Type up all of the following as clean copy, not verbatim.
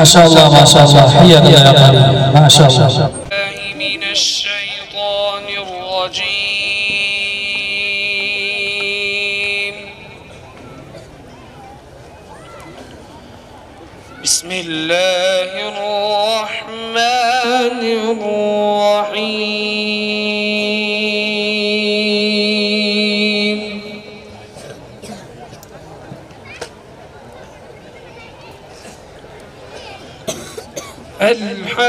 شاء الله ما شاء الله، حياك يا قريب، ما شاء الله. من الشيطان الرجيم. بسم الله الرحمن الرحيم. الحاقة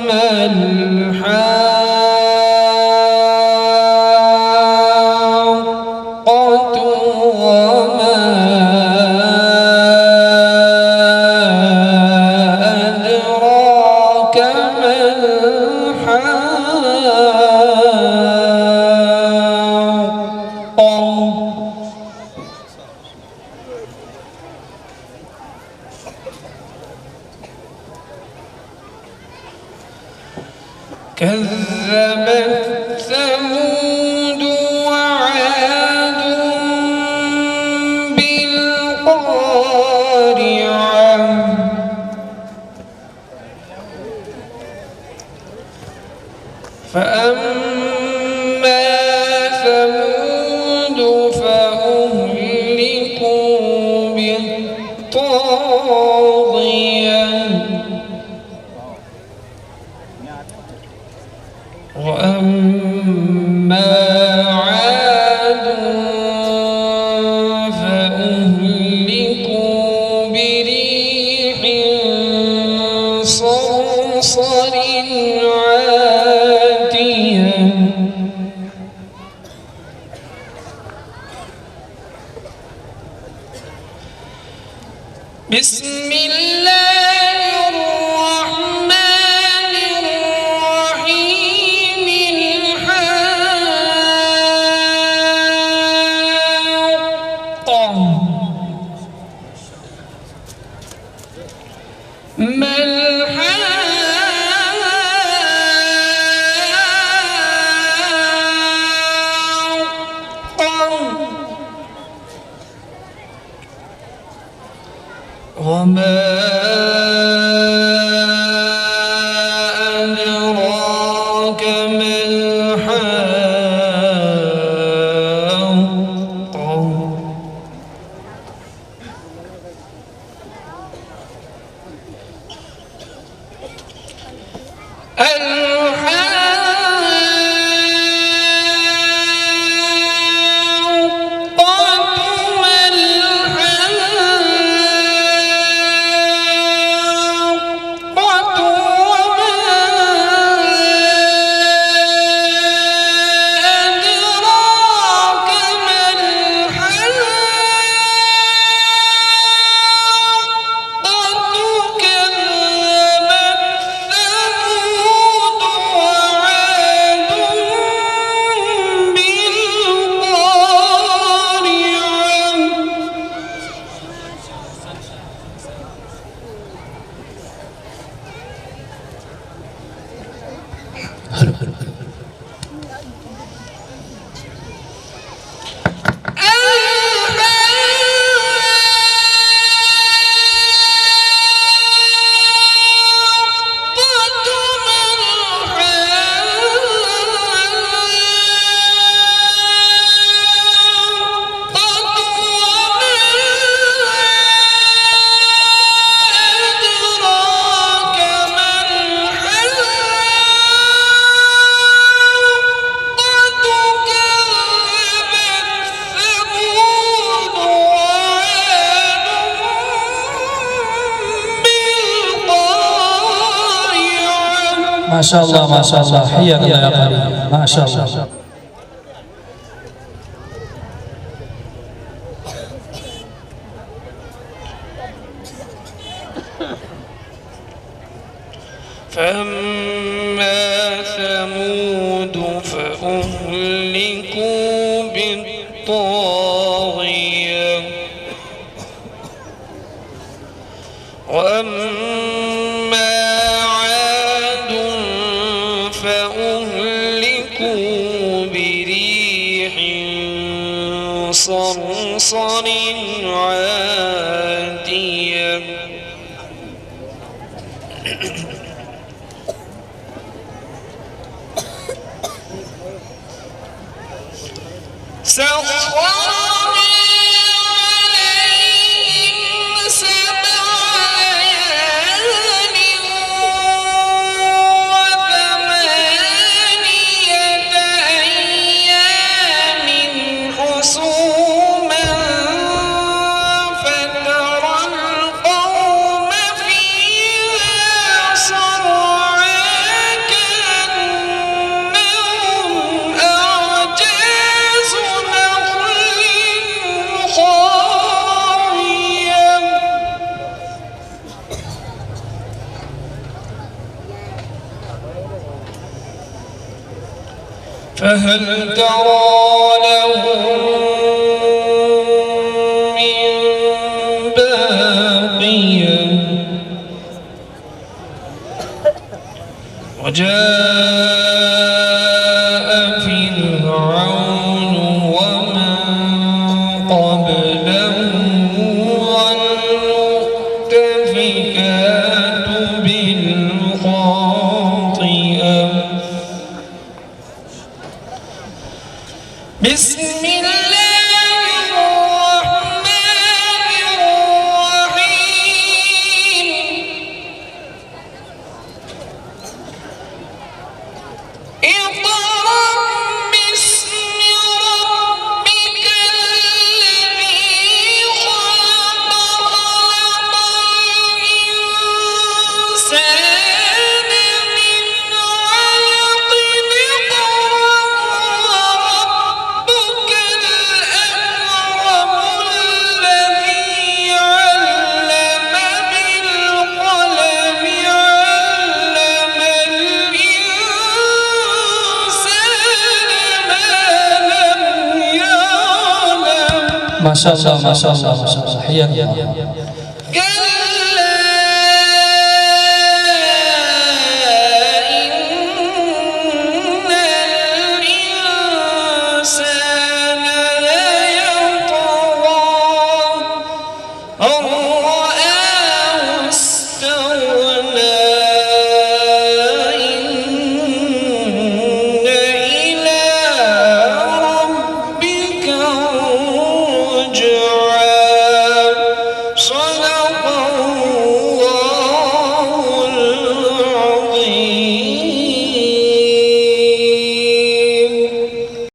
ما الحاقة وما أدراك ما الحاقة. كذبت ثمود وعاد بالقارعة. فأما ثمود فأهلكوا بالطاغية. وأما عاد فأهلكوا بريح صرصر عاتية. بسم الله الرحمن الرحيم. الحاقة ما الحاقة وما أدراك ما الحاقة. ما شاء الله ما شاء الله، حياك يا قريب، ما شاء الله. فأما ثمود فأهلكوا بالطاغية. وأما عاد فأهلكوا بريح صرصر بصر عاتية فهل ترى لهم من باقية وجاء فرعون ومن قبله والمؤتفكات بالخاطئة بسم الله الرحمن الرحيم اقرأ باسم ربك الذي خلق خلق الإنسان من علق وربك الأكرم الذي علم بالقلم علم الإنسان ما لم يعلم ما شاء الله ما شاء الله ما شاء الله. حياك الله.